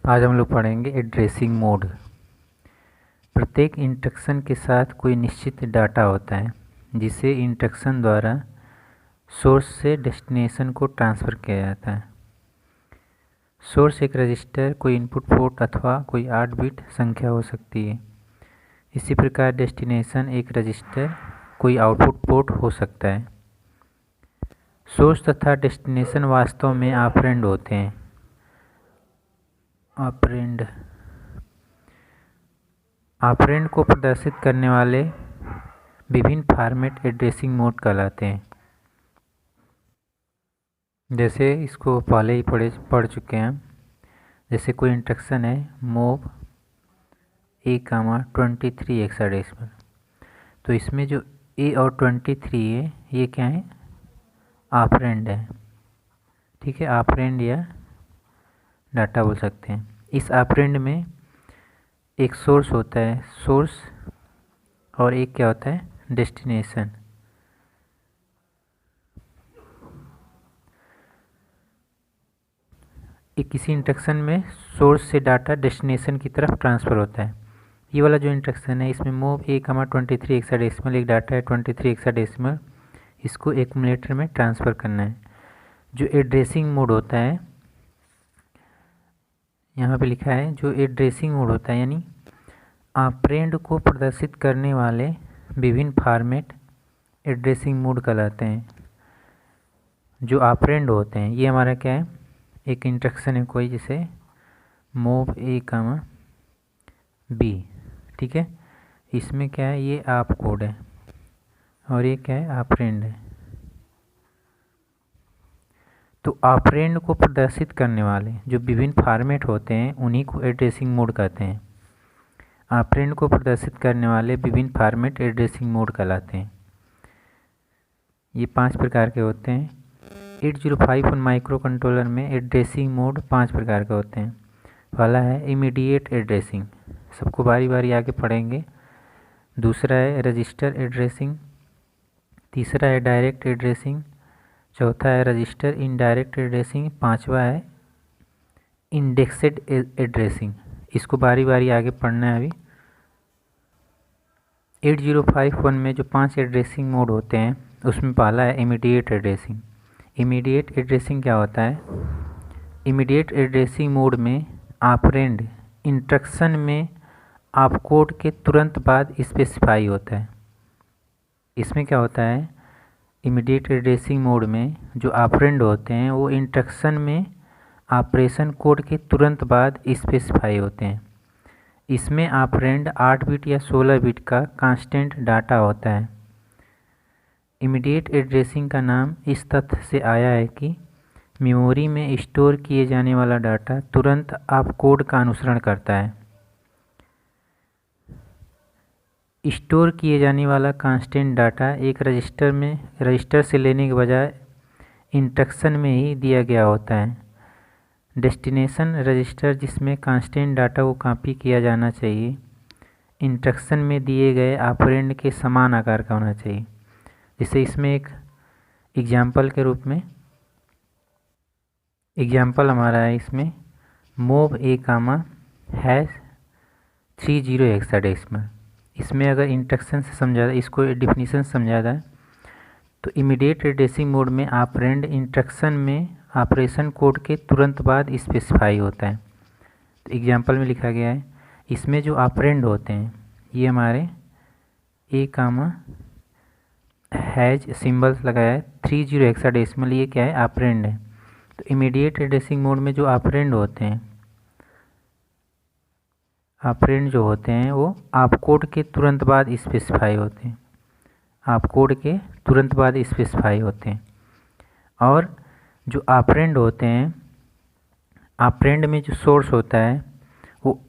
आज हम लोग पढ़ेंगे एड्रेसिंग मोड। प्रत्येक इंस्ट्रक्शन के साथ कोई निश्चित डाटा होता है जिसे इंस्ट्रक्शन द्वारा सोर्स से डेस्टिनेशन को ट्रांसफ़र किया जाता है। सोर्स एक रजिस्टर, कोई इनपुट पोर्ट अथवा कोई 8 बिट संख्या हो सकती है। इसी प्रकार डेस्टिनेशन एक रजिस्टर, कोई आउटपुट पोर्ट हो सकता है। सोर्स तथा डेस्टिनेशन वास्तव में ऑपरेंड होते हैं। ऑपरेंड को प्रदर्शित करने वाले विभिन्न फॉर्मेट एड्रेसिंग मोड कहलाते हैं। जैसे इसको पहले ही पढ़ चुके हैं। जैसे कोई इंस्ट्रक्शन है मूव A23 हेक्साडेसिमल, तो इसमें जो A और 23 है ये क्या है, ऑपरेंड है। ठीक है, ऑपरेंड या डाटा बोल सकते हैं। इस ऑपरेंड में एक सोर्स होता है, सोर्स, और एक क्या होता है, डेस्टिनेशन। एक किसी इंस्ट्रक्शन में सोर्स से डाटा डेस्टिनेशन की तरफ ट्रांसफ़र होता है। ये वाला जो इंस्ट्रक्शन है इसमें मूव A23 हेक्साडेसिमल, एक डाटा है 23 हेक्साडेसिमल, इसको एक्यूमुलेटर में ट्रांसफ़र करना है। जो एड्रेसिंग मोड होता है, यहाँ पे लिखा है जो एड्रेसिंग मोड होता है, यानी ऑपरेंड को प्रदर्शित करने वाले विभिन्न फॉर्मेट एड्रेसिंग मोड कहलाते हैं। जो ऑपरेंड होते हैं ये हमारा क्या है, एक इंस्ट्रक्शन है कोई, जैसे मूव A, B। ठीक है, इसमें क्या है, ये आप कोड है और ये क्या है, ऑपरेंड है। तो ऑपरेंड को प्रदर्शित करने वाले जो विभिन्न फॉर्मेट होते हैं उन्हीं को एड्रेसिंग मोड कहते हैं। ऑपरेंड को प्रदर्शित करने वाले विभिन्न फॉर्मेट एड्रेसिंग मोड कहलाते हैं। ये 5 प्रकार के होते हैं। 8051 माइक्रो कंट्रोलर में एड्रेसिंग मोड 5 प्रकार के होते हैं। पहला है इमीडिएट एड्रेसिंग, सबको बारी बारी आगे पढ़ेंगे। दूसरा है रजिस्टर एड्रेसिंग। तीसरा है डायरेक्ट एड्रेसिंग। चौथा है रजिस्टर इनडायरेक्ट एड्रेसिंग। पांचवा है इंडेक्सेड एड्रेसिंग। इसको बारी बारी आगे पढ़ना है। अभी 8051 में जो 5 एड्रेसिंग मोड होते हैं उसमें पहला है इमीडिएट एड्रेसिंग। इमीडिएट एड्रेसिंग क्या होता है, इमीडिएट एड्रेसिंग मोड में ऑपरेंड इंस्ट्रक्शन में ऑपकोड के तुरंत बाद स्पेसिफाई होता है। इसमें क्या होता है, इमीडिएट एड्रेसिंग मोड में जो ऑपरेंड होते हैं वो इंस्ट्रक्शन में ऑपरेशन कोड के तुरंत बाद स्पेसिफाई होते हैं। इसमें ऑपरेंड 8 बिट या 16 बिट का कांस्टेंट डाटा होता है। इमीडिएट एड्रेसिंग का नाम इस तथ्य से आया है कि मेमोरी में स्टोर किए जाने वाला डाटा तुरंत ऑपकोड का अनुसरण करता है। स्टोर किए जाने वाला कांस्टेंट डाटा एक रजिस्टर से लेने के बजाय इंस्ट्रक्शन में ही दिया गया होता है। डेस्टिनेशन रजिस्टर जिसमें कांस्टेंट डाटा को कॉपी किया जाना चाहिए इंस्ट्रक्शन में दिए गए ऑपरेंड के समान आकार का होना चाहिए। जैसे इसमें एक एग्जाम्पल के रूप में एग्जाम्पल हमारा है, इसमें मूव A30 हेक्साडेसिमल। इसमें अगर इंस्ट्रक्शन से समझा, इसको डिफिनीशन समझा जाए तो इमीडिएट एड्रेसिंग मोड में ऑपरेंड इंस्ट्रक्शन में ऑपरेशन कोड के तुरंत बाद स्पेसिफाई होता है। तो एग्जाम्पल में लिखा गया है, इसमें जो ऑपरेंड होते हैं ये हमारे A, हैज सिंबल्स लगाया है 30 हेक्साडेसिमल, ये क्या है, ऑपरेंड है। तो इमीडिएट एड्रेसिंग मोड में जो ऑपरेंड होते हैं, ऑपरेंड जो होते हैं वो ऑपकोड के तुरंत बाद स्पेसिफाई होते हैं, ऑपकोड के तुरंत बाद स्पेसिफाई होते हैं। और जो ऑपरेंड होते हैं, ऑपरेंड में जो सोर्स होता है वो,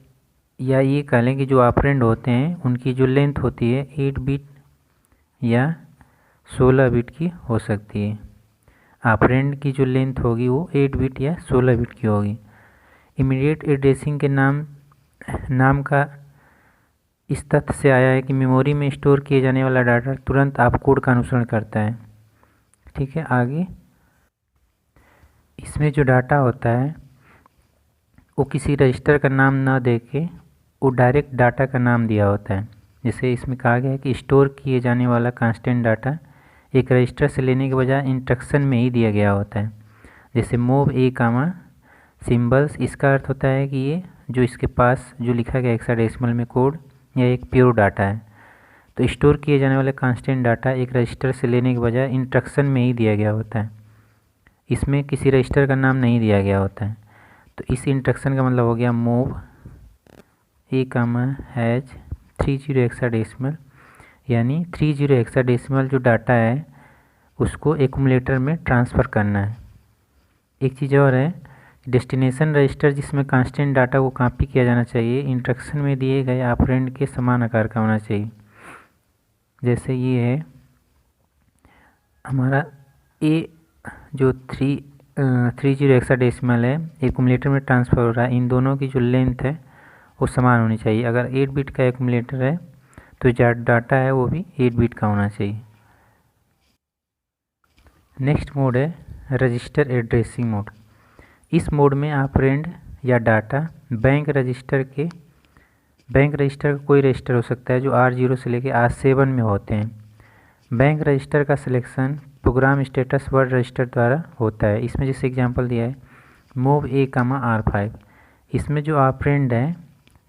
या ये कह लें कि जो ऑपरेंड होते हैं उनकी जो लेंथ होती है 8 बिट या 16 बिट की हो सकती है। ऑपरेंड की जो लेंथ होगी वो 8 बिट या 16 बिट की होगी। इमीडिएट एड्रेसिंग के नाम का इस तथ्य से आया है कि मेमोरी में स्टोर किए जाने वाला डाटा तुरंत ऑपकोड का अनुसरण करता है। ठीक है, आगे इसमें जो डाटा होता है वो किसी रजिस्टर का नाम ना दे के वो डायरेक्ट डाटा का नाम दिया होता है। जैसे इसमें कहा गया है कि स्टोर किए जाने वाला कांस्टेंट डाटा एक रजिस्टर से लेने के बजाय इंस्ट्रक्शन में ही दिया गया होता है। जैसे मूव ए कामा सिंबल्स, इसका अर्थ होता है कि ये जो इसके पास जो लिखा गया हेक्साडेसिमल में कोड या एक प्योर डाटा है। तो स्टोर किए जाने वाले कांस्टेंट डाटा एक रजिस्टर से लेने के बजाय इंस्ट्रक्शन में ही दिया गया होता है, इसमें किसी रजिस्टर का नाम नहीं दिया गया होता है। तो इस इंस्ट्रक्शन का मतलब हो गया move A comma hash 30 hexadecimal, यानी 30 हेक्साडेसिमल जो डाटा है उसको एक्यूमुलेटर में ट्रांसफ़र करना है। एक चीज़ और है, डेस्टिनेशन रजिस्टर जिसमें कांस्टेंट डाटा को कॉपी किया जाना चाहिए इंस्ट्रक्शन में दिए गए ऑपरेंड के समान आकार का होना चाहिए। जैसे ये है हमारा ए जो 30 हेक्साडेसिमल है एक्यूमुलेटर में ट्रांसफ़र हो रहा है, इन दोनों की जो लेंथ है वो समान होनी चाहिए। अगर 8 बिट का एक्यूमुलेटर है तो जो डाटा है वो भी 8 बिट का होना चाहिए। नेक्स्ट मोड है रजिस्टर एड्रेसिंग मोड। इस मोड में ऑपरेंड या डाटा बैंक रजिस्टर का कोई रजिस्टर हो सकता है जो R0 से लेकर R7 में होते हैं। बैंक रजिस्टर का selection program status word register द्वारा होता है। इसमें जैसे एग्जांपल दिया है मूव ए कामा R5, इसमें जो ऑपरेंड है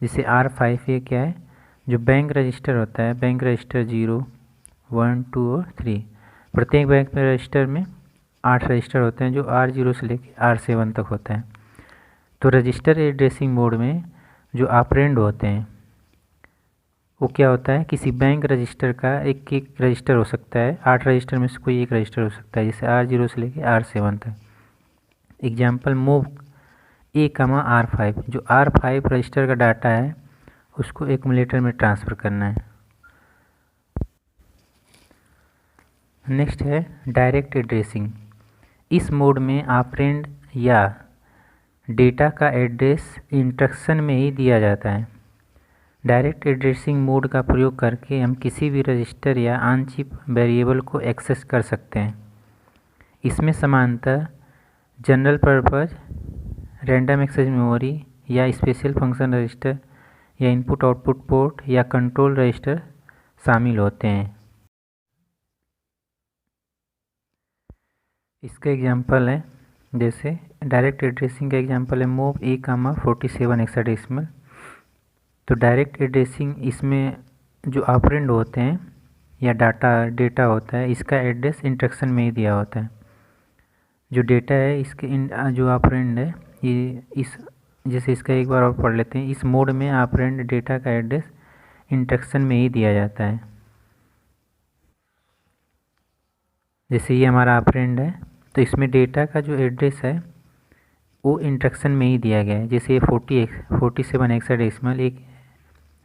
जैसे R5 ये क्या है, जो बैंक रजिस्टर होता है, बैंक रजिस्टर 0, 1, 2 और 3, प्रत्येक बैंक में रजिस्टर में 8 रजिस्टर होते हैं जो R0 से लेकर R7 तक होता है। तो रजिस्टर एड्रेसिंग मोड में जो ऑपरेंड होते हैं वो क्या होता है, किसी बैंक रजिस्टर का एक रजिस्टर हो सकता है, 8 रजिस्टर में से कोई एक रजिस्टर हो सकता है, जैसे R0 से लेकर R7 तक। Example move A comma R5, जो R5 रजिस्टर का डाटा है उसको एक्यूमुलेटर में ट्रांसफ़र करना है। नेक्स्ट है डायरेक्ट एड्रेसिंग। इस मोड में ऑपरेंड या डेटा का एड्रेस इंस्ट्रक्शन में ही दिया जाता है। डायरेक्ट एड्रेसिंग मोड का प्रयोग करके हम किसी भी रजिस्टर या ऑन चिप वेरिएबल को एक्सेस कर सकते हैं। इसमें समानतः general purpose, random access memory या स्पेशल फंक्शन रजिस्टर या इनपुट आउटपुट पोर्ट या कंट्रोल रजिस्टर शामिल होते हैं। इसका एग्जांपल है, जैसे डायरेक्ट एड्रेसिंग का एग्जांपल है मूव ए कामा 47 हेक्साडेसिमल। तो डायरेक्ट एड्रेसिंग इसमें जो ऑपरेंड होते हैं या डेटा होता है इसका एड्रेस इंस्ट्रक्शन में ही दिया होता है। जो डेटा है इसके जो ऑपरेंड है ये इस जैसे इसका एक बार और पढ़ लेते हैं। इस मोड में ऑपरेंड डेटा का एड्रेस इंस्ट्रक्शन में ही दिया जाता है। जैसे ये हमारा ऑपरेंड है तो इसमें डेटा का जो एड्रेस है वो इंस्ट्रक्शन में ही दिया गया है। जैसे ये 47 हेक्साडेसिमल एक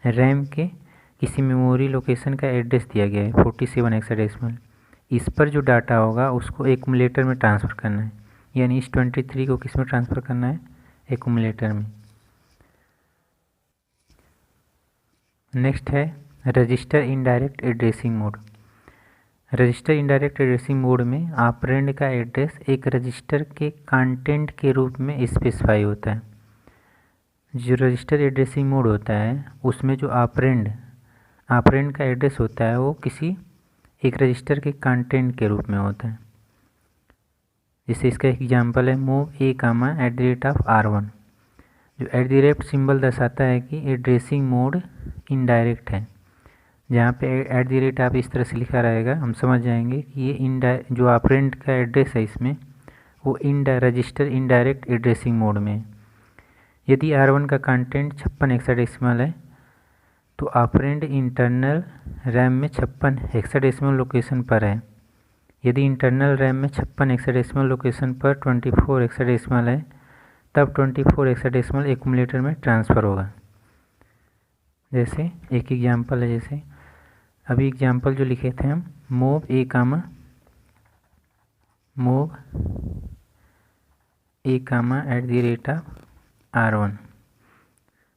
रैम के किसी मेमोरी लोकेशन का एड्रेस दिया गया है 47 हेक्साडेसिमल। इस पर जो डाटा होगा उसको एक्यूमुलेटर में ट्रांसफ़र करना है, यानी इस 23 को किस में ट्रांसफ़र करना है, एक्यूमुलेटर में। नेक्स्ट है register indirect addressing mode. Register indirect addressing mode में ऑपरेंड का एड्रेस एक रजिस्टर के कंटेंट के रूप में स्पेसिफाई होता है। जो रजिस्टर एड्रेसिंग मोड होता है उसमें जो ऑपरेंड का एड्रेस होता है वो किसी एक रजिस्टर के कंटेंट के रूप में होता है। जैसे इसका एग्जांपल है मूव ए कामा @R1, जो @ सिंबल दर्शाता है कि एड्रेसिंग मोड इनडायरेक्ट है। जहाँ पे @ आप इस तरह से लिखा रहेगा हम समझ जाएंगे कि ये जो ऑपरेंड का एड्रेस है इसमें वो रजिस्टर इनडायरेक्ट एड्रेसिंग मोड में है। यदि R1 का कंटेंट 56 हेक्साडेसिमल है तो ऑपरेंड इंटरनल रैम में 56 हेक्साडेसिमल लोकेशन पर है। यदि इंटरनल रैम में 56 हेक्साडेसिमल लोकेशन पर 24 हेक्साडेसिमल है तब 24 हेक्साडेसिमल एक्यूमुलेटर में ट्रांसफ़र होगा। जैसे एक एग्जांपल है, जैसे अभी एग्जांपल जो लिखे थे हम मूव ए कामा @R1।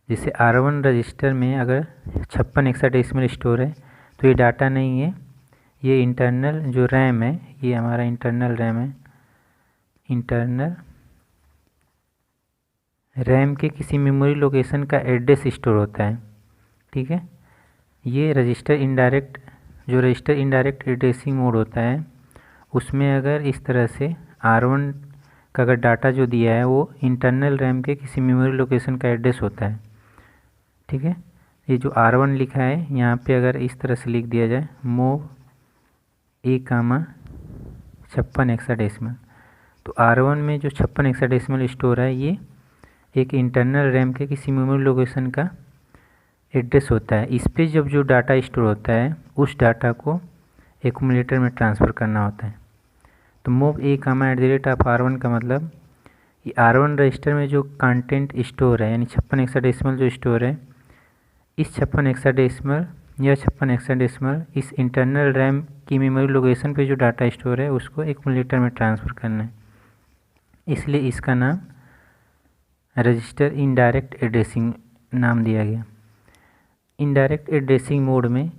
जैसे R1 रजिस्टर में अगर 56 हेक्साडेसिमल स्टोर है तो ये डाटा नहीं है, ये इंटरनल जो रैम है, ये हमारा इंटरनल रैम है, इंटरनल रैम के किसी मेमोरी लोकेशन का एड्रेस स्टोर होता है, ठीक है। ये रजिस्टर इनडायरेक्ट एड्रेसिंग मोड होता है, उसमें अगर इस तरह से R1 का अगर डाटा जो दिया है वो इंटरनल रैम के किसी मेमोरी लोकेशन का एड्रेस होता है, ठीक है। ये जो R1 लिखा है यहाँ पे अगर इस तरह से लिख दिया जाए मूव A, 56 हेक्साडेसिमल, तो R1 में जो 56 हेक्साडेसिमल स्टोर है ये एक इंटरनल रैम के किसी मेमोरी लोकेशन का एड्रेस होता है। इस पे जब जो डाटा स्टोर होता है उस डाटा को एक्यूमुलेटर में ट्रांसफ़र करना होता है। तो मूव A, R1 का मतलब ये R1 रजिस्टर में जो कंटेंट स्टोर है यानी 56 हेक्साडेसिमल जो स्टोर है, इस 56 हेक्साडेसिमल या 56 हेक्साडेसिमल इस इंटरनल रैम की मेमोरी लोकेशन पे जो डाटा स्टोर है उसको एक्यूमुलेटर में ट्रांसफ़र करना है, इसलिए इसका नाम रजिस्टर इनडायरेक्ट एड्रेसिंग नाम दिया गया। इनडायरेक्ट एड्रेसिंग मोड में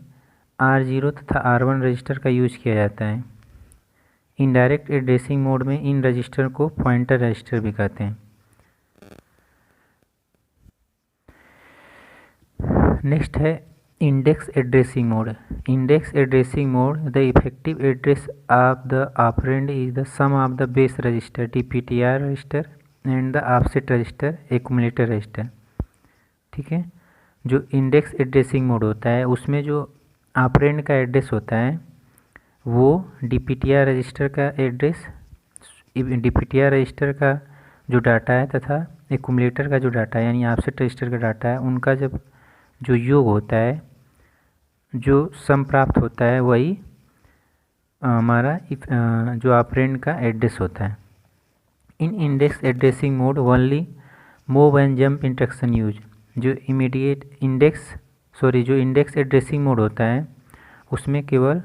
R0 तथा R1 रजिस्टर का यूज किया जाता है। इनडायरेक्ट एड्रेसिंग मोड में इन रजिस्टर को पॉइंटर रजिस्टर भी कहते हैं। नेक्स्ट है index addressing mode. Index addressing mode, the effective address of the operand is the sum of the base register DPTR register and the offset register accumulator register, ठीक है। जो index addressing mode होता है उसमें जो operand का address होता है वो DPTR रजिस्टर का एड्रेस, DPTR रजिस्टर का जो डाटा है तथा एक्यूमुलेटर का जो डाटा है यानी ऑफसेट रजिस्टर का डाटा है, उनका जब जो योग होता है, जो सम प्राप्त होता है, वही हमारा जो ऑपरेंड का एड्रेस होता है। In index addressing mode only move and jump instruction use. जो इंडेक्स एड्रेसिंग मोड होता है उसमें केवल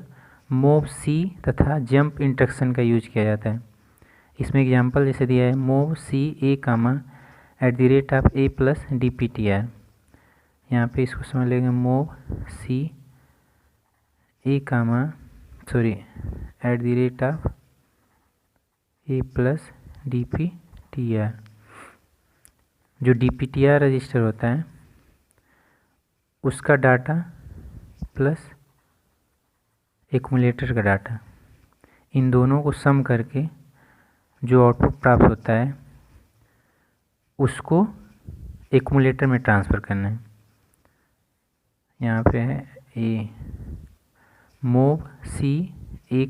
मूव C तथा जंप इंस्ट्रक्शन का यूज किया जाता है। इसमें एग्जांपल जैसे दिया है move C A, @A plus DPTR। यहाँ पे इसको समझ लेंगे move C A, @A plus DPTR। जो DPTR रजिस्टर होता है उसका डाटा प्लस एक्यूमुलेटर का डाटा, इन दोनों को सम करके जो आउटपुट प्राप्त होता है उसको एक्यूमुलेटर में ट्रांसफ़र करना है। यहाँ पे है A move C A,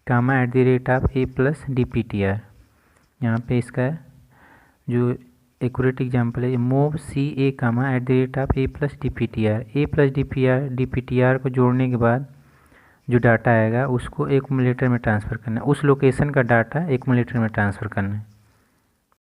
@A plus DPTR। यहाँ पे इसका जो एक्यूरेट एग्जांपल है move C A, @A plus DPTR। A plus DPTR को जोड़ने के बाद जो डाटा आएगा उसको एक्यूमुलेटर में ट्रांसफ़र करना है, उस लोकेशन का डाटा एक्यूमुलेटर में ट्रांसफ़र करना है।